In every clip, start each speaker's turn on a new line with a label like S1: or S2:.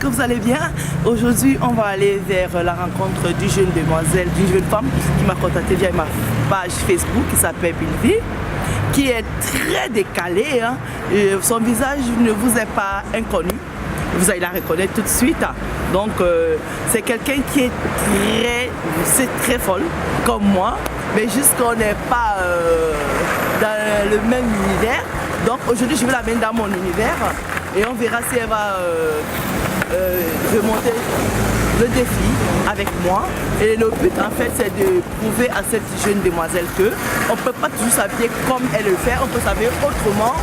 S1: que vous allez bien. Aujourd'hui, on va aller vers la rencontre d'une jeune demoiselle, d'une jeune femme qui m'a contacté via ma page Facebook qui s'appelle Billy, qui est très décalée. Hein. Son visage ne vous est pas inconnu. Vous allez la reconnaître tout de suite. Donc, c'est quelqu'un qui est très folle, comme moi, mais juste qu'on n'est pas dans le même univers. Donc, aujourd'hui, je vais l'amener dans mon univers et on verra si elle va remonter le défi avec moi. Et le but, en fait, c'est de prouver à cette jeune demoiselle que on ne peut pas toujours s'habiller comme elle le fait, on peut s'habiller autrement,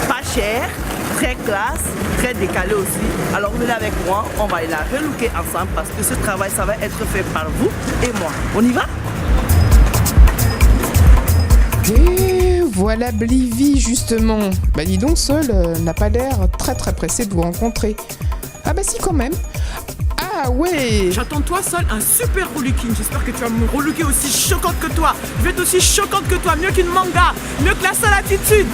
S1: pas cher, très classe, très décalé aussi. Alors venez avec moi, on va la relooker ensemble parce que ce travail, ça va être fait par vous et moi. On y va?
S2: Et voilà Blivy justement. Bah dis donc, Sol n'a pas l'air très pressé de vous rencontrer. Ah bah si quand même. Ah ouais.
S3: J'attends toi seul un super relooking. J'espère que tu vas me relooker aussi choquante que toi. Je vais être aussi choquante que toi, mieux qu'une manga, mieux que la seule attitude.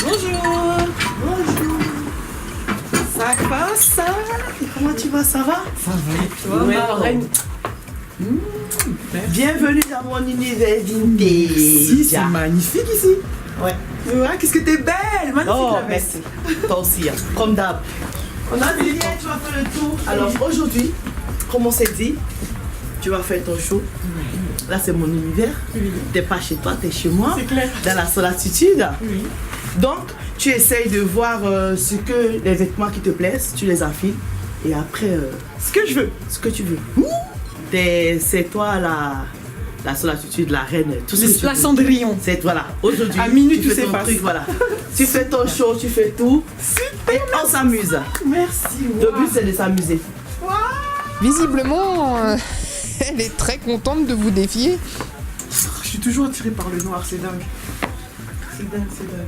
S1: Bonjour. Bonjour. Ça passe, ça? Et comment tu vas? Ça va?
S3: Ça va et toi,
S1: Ouais,
S3: ma reine?
S1: Bienvenue dans mon univers vintage.
S3: Si, c'est magnifique ici.
S1: Ouais.
S3: Ouais, qu'est-ce que t'es belle, magnifique
S1: Oh,
S3: la veste.
S1: merci. Toi aussi, hein. Comme d'hab. On a dit, tu vas faire le tour. Alors aujourd'hui, comme on s'est dit, tu vas faire ton show. Là, c'est mon univers.
S3: Oui.
S1: T'es pas chez toi, t'es chez moi.
S3: C'est clair.
S1: Dans la solitude.
S3: Oui.
S1: Donc, tu essayes de voir ce que les vêtements qui te plaisent, tu les affiles. Et après,
S3: Ce que je veux.
S1: ce que tu veux. C'est toi la solitude, la reine, tout ce que tu
S3: La
S1: veux.
S3: Cendrillon.
S1: C'est voilà, aujourd'hui,
S3: À minuit,
S1: tu
S3: tout
S1: fais ton
S3: s'efface.
S1: truc, voilà. Tu fais ton show, tu fais tout.
S3: Super.
S1: Et on s'amuse.
S3: Merci.
S1: Le but, c'est de s'amuser.
S2: Visiblement, elle est très contente de vous défier.
S3: Je suis toujours attirée par le noir, c'est dingue. C'est dingue, c'est dingue.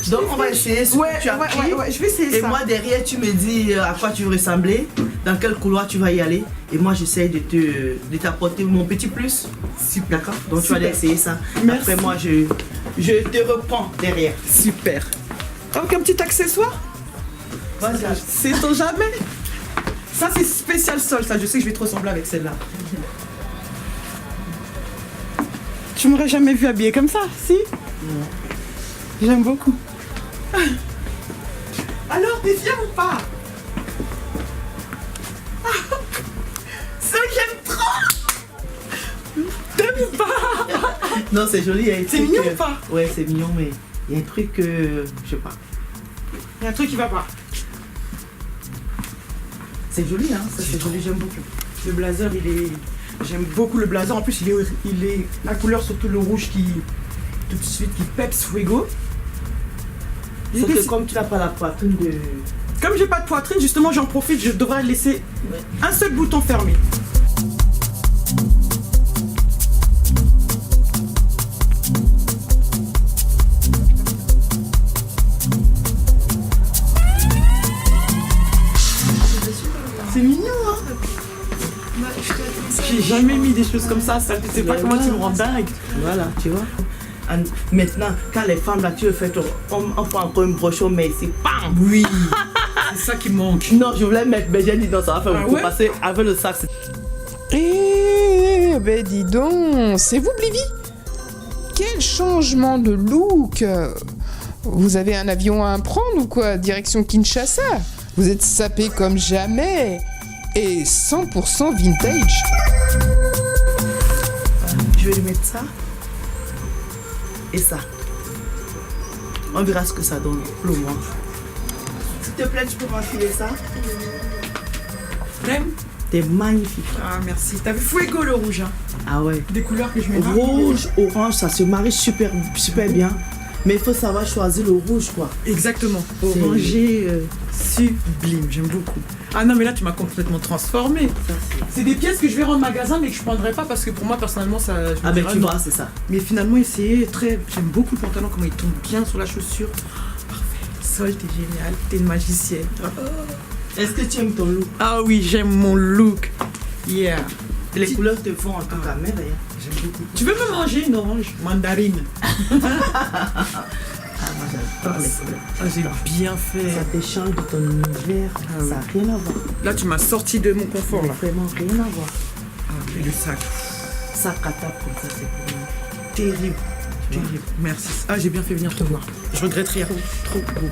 S1: Donc, on va essayer ce que tu as pris.
S3: ouais, je vais essayer
S1: Et
S3: ça.
S1: moi, derrière, tu me dis à quoi tu veux ressembler, dans quel couloir tu vas y aller. Et moi, j'essaie de t'apporter mon petit plus.
S3: Super.
S1: D'accord? Donc, tu vas
S3: Super.
S1: aller essayer ça.
S3: Merci.
S1: Après, moi, je te reprends derrière.
S3: Super. Avec un petit accessoire?
S1: Vas-y.
S3: Sait-on jamais? Ça, c'est spécial sol, ça. Je sais que je vais te ressembler avec celle-là. Tu m'aurais jamais vu habillée comme ça, si?
S1: Non.
S3: J'aime beaucoup. Alors, t'es fière ou pas? Ça, j'aime trop! T'aimes ou pas?
S1: Non, c'est joli. Il y a un
S3: C'est
S1: truc,
S3: mignon ou pas?
S1: Ouais, c'est mignon, mais il y a un truc, je sais pas.
S3: Il y a un truc qui va pas.
S1: C'est joli, hein? Ça, c'est joli, j'aime beaucoup.
S3: Le blazer, j'aime beaucoup le blazer. En plus, il est la couleur, surtout le rouge qui, tout de suite, qui peps Fuego.
S1: Sauf que comme tu n'as pas la poitrine de...
S3: Comme j'ai pas de poitrine, justement, j'en profite. Je devrais laisser un seul bouton fermé. C'est mignon, hein? J'ai jamais mis des choses comme ça. Tu sais pas comment tu me rends dingue.
S1: Voilà, tu vois. Maintenant, quand les femmes là, tu veux faire ton... On fait encore une brochure, mais c'est PAM!
S3: Oui. C'est ça qui manque.
S1: Non, je voulais mettre, mais j'ai dit non, ça va faire
S3: Ah
S1: beaucoup
S3: ouais?
S1: passer avec le sac.
S2: Eh ben dis donc, c'est vous Blivy? Quel changement de look! Vous avez un avion à prendre ou quoi? Direction Kinshasa? Vous êtes sapé comme jamais et 100% vintage.
S1: Je vais lui mettre ça et ça. On verra ce que ça donne pour moi. S'il te plaît, tu peux m'enfiler ça?
S3: T'aimes?
S1: T'es magnifique.
S3: Ah merci. T'as vu Fuego le rouge, hein?
S1: Ah ouais.
S3: Des couleurs que je mets pas.
S1: Rouge, orange, ça se marie super bien. Mais il faut savoir choisir le rouge, quoi.
S3: Exactement.
S1: C'est-
S3: Orangé, sublime, j'aime beaucoup. Ah non mais là tu m'as complètement transformé.
S1: Ça,
S3: C'est des pièces que je vais rendre magasin mais que je prendrai pas parce que pour moi personnellement ça. je me
S1: ah ben
S3: dirais
S1: tu
S3: non.
S1: vois, c'est ça.
S3: Mais finalement j'aime beaucoup le pantalon, comment il tombe bien sur la chaussure. Parfait. Sol, t'es génial, t'es une magicienne.
S1: Est-ce que tu aimes ton look?
S3: Ah oui, j'aime mon look. Yeah.
S1: Les couleurs te font en tout cas merveille.
S3: J'aime beaucoup. Tu veux me manger une orange? Mandarine.
S1: Moi, j'adore les couleurs.
S3: Ah, j'ai bien fait.
S1: Ça te change de ton univers.
S3: Ah oui.
S1: Ça n'a rien à voir.
S3: Là, tu m'as sorti de mon confort, là.
S1: Vraiment rien à voir.
S3: Ah, et le sac.
S1: Ça catapte comme ça, c'est pour moi. Terrible.
S3: Terrible. Merci. Ah, j'ai bien fait venir te voir. Je regrette rien.
S1: Trop beau.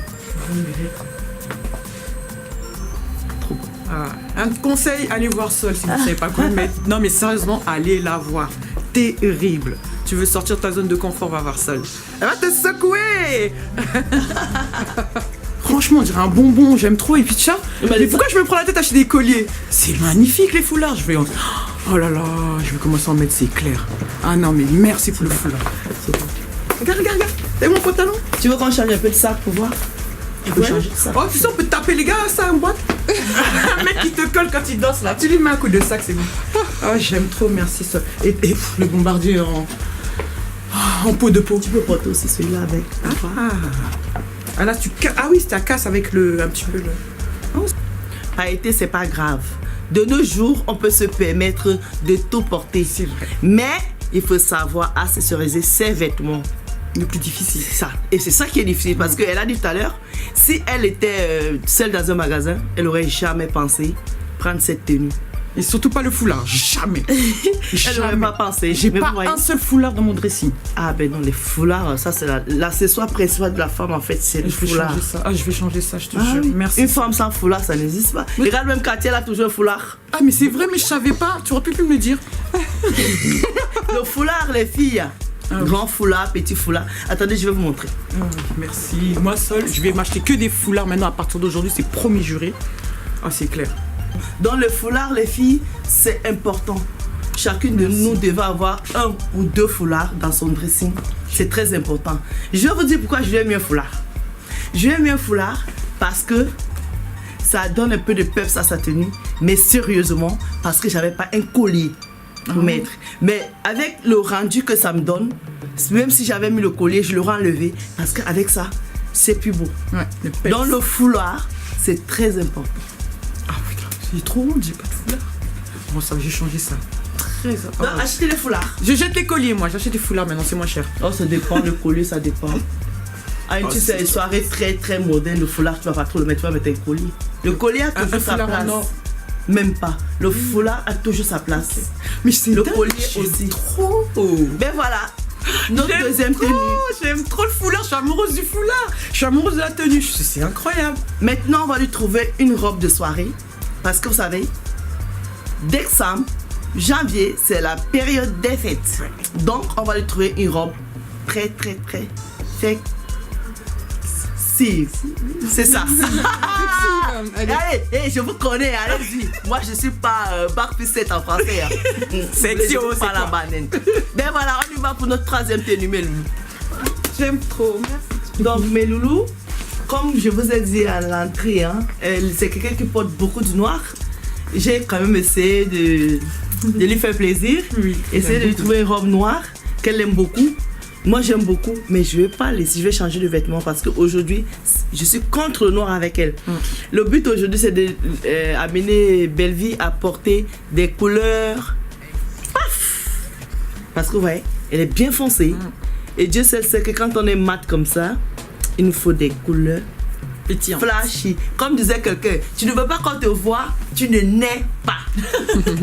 S1: Trop beau.
S3: Ah, un conseil, allez voir Sol si vous ne savez pas quoi mettre. Non, mais sérieusement, allez la voir. Terrible. Tu veux sortir de ta zone de confort, va voir Sol. Elle va te secouer. Franchement, on dirait un bonbon, j'aime trop. Et puis tiens, mais pourquoi je me prends la tête à acheter des colliers? C'est magnifique les foulards. Oh là là, je vais commencer à en mettre, c'est clair. Ah non, mais merci pour le foulard. Regarde, regarde, regarde. T'as mon pantalon?
S1: Tu veux qu'on change un peu de sac pour voir? Il faut changer de sac.
S3: Oh, tu sais, on peut taper les gars, ça, en boîte. Un mec qui te colle quand il danse là. Tu lui mets un coup de sac, c'est bon. Oh, j'aime trop, merci Sol. Et le bombardier en peau de peau.
S1: Tu peux porter aussi celui-là avec.
S3: Ah là, ah oui, ça casse avec un petit peu le.
S1: Pailleté, c'est pas grave. De nos jours, on peut se permettre de tout porter.
S3: C'est vrai.
S1: Mais il faut savoir accessoriser ses vêtements.
S3: Le plus difficile.
S1: Ça. Et c'est ça qui est difficile parce qu'elle a dit tout à l'heure, si elle était seule dans un magasin, elle aurait jamais pensé prendre cette tenue.
S3: Et surtout pas le foulard, jamais.
S1: Elle n'aurait pas pensé.
S3: J'ai
S1: Mais
S3: pas
S1: vous voyez-
S3: un seul foulard dans mon dressing.
S1: Ah ben non, les foulards, ça c'est l'accessoire principal de la femme en fait, c'est le
S3: Je vais
S1: foulard.
S3: changer ça. Ah, je vais changer ça, je te
S1: Ah
S3: jure.
S1: oui.
S3: Merci.
S1: Une femme sans foulard, ça n'existe pas. Regarde, même Katia, elle a toujours un foulard.
S3: Ah, mais c'est vrai, mais je savais pas. Tu aurais pu me le dire.
S1: Le foulard, les filles.
S3: Ah oui.
S1: Grand foulard, petit foulard. Attendez, je vais vous montrer.
S3: Merci. Moi seul, je vais m'acheter que des foulards maintenant à partir d'aujourd'hui, c'est promis juré. Ah, c'est clair.
S1: Dans le foulard, les filles, c'est important. Chacune de nous devait avoir un ou deux foulards dans son dressing. C'est très important. Je vais vous dire pourquoi je lui ai mis un foulard. Je lui ai mis un foulard parce que ça donne un peu de peps à sa tenue, mais sérieusement, parce que j'avais pas un collier pour mettre. Mais avec le rendu que ça me donne, même si j'avais mis le collier, je l'aurais enlevé parce qu'avec ça, c'est plus beau.
S3: Ouais, le peps.
S1: Dans le foulard, c'est très important.
S3: Ah putain, c'est trop long, j'ai pas de foulard. Bon, ça, j'ai changé ça. Très.
S1: Donc, achetez les foulards.
S3: Je jette les colliers, moi. J'achète des foulards maintenant, c'est moins cher.
S1: Oh, ça dépend, le collier, ça dépend. Ah, une
S3: c'est
S1: soirée très très moderne, le foulard, tu vas pas trop le mettre, tu vas mettre un collier. Le collier a toujours sa
S3: foulard en
S1: place.
S3: or.
S1: Même pas. Le foulard a toujours sa place.
S3: Mais c'est
S1: Le
S3: dingue,
S1: collier
S3: j'aime
S1: aussi.
S3: Trop.
S1: Ben voilà, notre
S3: J'aime
S1: deuxième
S3: trop,
S1: tenue.
S3: J'aime trop le foulard, je suis amoureuse du foulard. Je suis amoureuse de la tenue, c'est incroyable.
S1: Maintenant, on va lui trouver une robe de soirée. Parce que vous savez, décembre, janvier, c'est la période des fêtes. Donc, on va lui trouver une robe très très très sexy. C'est ça.
S2: Allez.
S1: Allez, je vous connais, allez-y. Moi, je suis pas bac plus 7 en français. Hein.
S3: Sexy,
S1: Je
S3: oh,
S1: suis pas
S3: c'est
S1: la
S3: quoi?
S1: banane. Ben voilà, on y va pour notre troisième tenue, mes loulous.
S3: J'aime trop.
S1: Donc, mes loulous, comme je vous ai dit à l'entrée, hein, c'est quelqu'un qui porte beaucoup de noir. J'ai quand même essayé de lui faire plaisir.
S3: Oui,
S1: Essayer de lui
S3: beaucoup.
S1: trouver une robe noire qu'elle aime beaucoup. Moi, j'aime beaucoup, mais je vais pas laisser, je vais changer de vêtements parce qu'aujourd'hui, je suis contre le noir avec elle. Le but aujourd'hui, c'est d'amener Bellevie à porter des couleurs. Paf! Parce que vous voyez, elle est bien foncée. Et Dieu seul sait que quand on est mat comme ça, il nous faut des couleurs
S3: Pétillant.
S1: flashy. Comme disait quelqu'un, tu ne veux pas qu'on te voit, tu ne nais pas.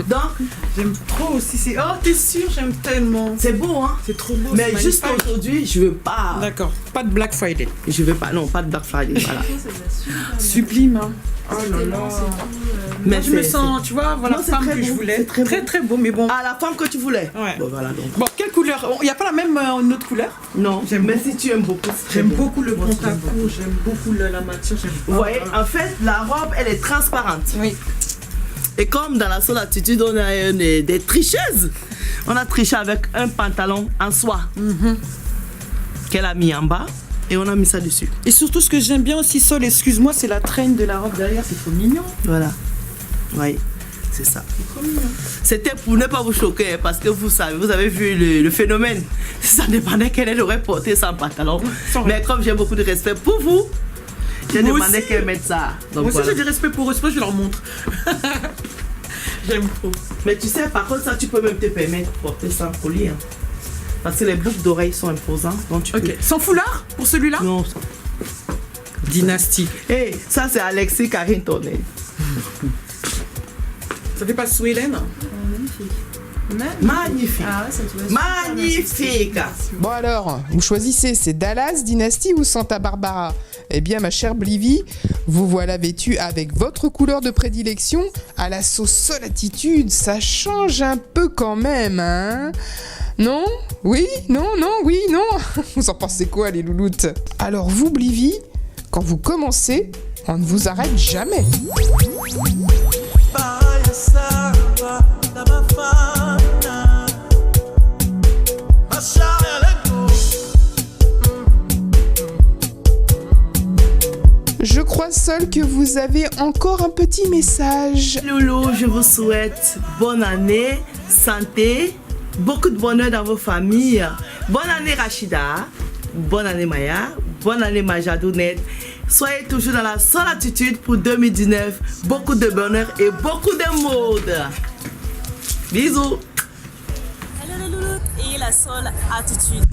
S1: Donc,
S3: J'aime trop aussi. Oh, t'es sûre, j'aime tellement.
S1: c'est beau, hein?
S3: C'est trop beau.
S1: Mais
S3: c'est
S1: juste
S3: magnifique.
S1: aujourd'hui, je veux pas.
S3: D'accord, pas de Black Friday.
S1: Je veux pas, non, pas de Black Friday, voilà.
S3: Sublime, hein. Oh là là.
S1: Mais
S3: Je me sens, tu vois, voilà,
S1: Non, c'est
S3: femme
S1: très
S3: que je
S1: beau,
S3: voulais.
S1: c'est très
S3: Très,
S1: beau.
S3: très beau, mais bon.
S1: Ah, la femme que tu voulais.
S3: Ouais.
S1: Bon, voilà donc.
S3: Bon, quelle couleur? Il n'y a pas la même une autre couleur?
S1: Non,
S3: J'aime
S1: mais
S3: beaucoup.
S1: si tu aimes beaucoup, c'est très
S3: J'aime
S1: beau.
S3: beaucoup le
S1: Moi,
S3: grand
S1: j'aime beaucoup.
S3: cou, j'aime beaucoup la matière.
S1: Vous voyez, en fait, la robe, elle est transparente.
S3: Oui.
S1: Et comme dans la seule attitude, on a des tricheuses. On a triché avec un pantalon en soie qu'elle a mis en bas et on a mis ça dessus.
S3: Et surtout, ce que j'aime bien aussi, Sol, excuse-moi, c'est la traîne de la robe derrière, c'est trop mignon.
S1: Voilà. Oui, c'est ça.
S3: C'est trop mignon.
S1: C'était pour ne pas vous choquer parce que vous savez, vous avez vu le phénomène. Ça dépendait qu'elle aurait porté sans pantalon.
S3: Sans rien.
S1: Mais comme j'ai beaucoup de respect pour vous, j'ai
S3: Moi
S1: demandé
S3: aussi.
S1: qu'elle mette ça. Donc
S3: Moi aussi,
S1: voilà.
S3: j'ai du respect pour eux, c'est pour ça que je leur montre. J'aime trop.
S1: Mais tu sais, par contre, ça, tu peux même te permettre de porter sans collier. Hein. Parce que les boucles d'oreilles sont imposantes. Donc tu
S3: Ok.
S1: peux...
S3: Sans foulard pour celui-là?
S1: Non.
S3: Dynastie.
S1: Hey, ça c'est Alexis Carringtonnet.
S3: Ça fait pas Sweden?
S1: Magnifique.
S4: Ah ouais, ça te va.
S1: Magnifique.
S2: Bon alors, vous choisissez, c'est Dallas, Dynasty ou Santa Barbara? Eh bien, ma chère Blivy, vous voilà vêtue avec votre couleur de prédilection à la sauce Solatitude. Ça change un peu quand même, hein? Non? Oui? Non? Non? Oui? Non? Vous en pensez quoi, les louloutes? Alors vous, Blivy, quand vous commencez, on ne vous arrête jamais. Je crois seul que vous avez encore un petit message.
S1: Loulou, je vous souhaite bonne année, santé, beaucoup de bonheur dans vos familles. Bonne année Rachida, bonne année Maya, bonne année Majadounette. Soyez toujours dans la seule attitude pour 2019. Beaucoup de bonheur et beaucoup de mode. Bisous.
S4: Hello les loulous et la seule attitude.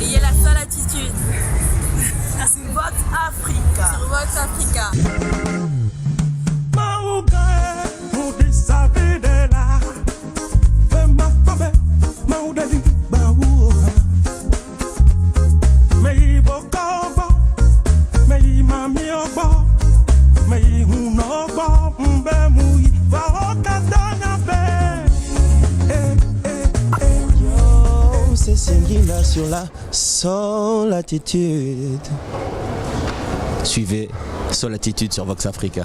S4: Ayez la seule attitude. Sur Vox Africa. Sur Vox Africa.
S5: C'est Singila sur la Solatitude. Suivez Solatitude sur Vox Africa.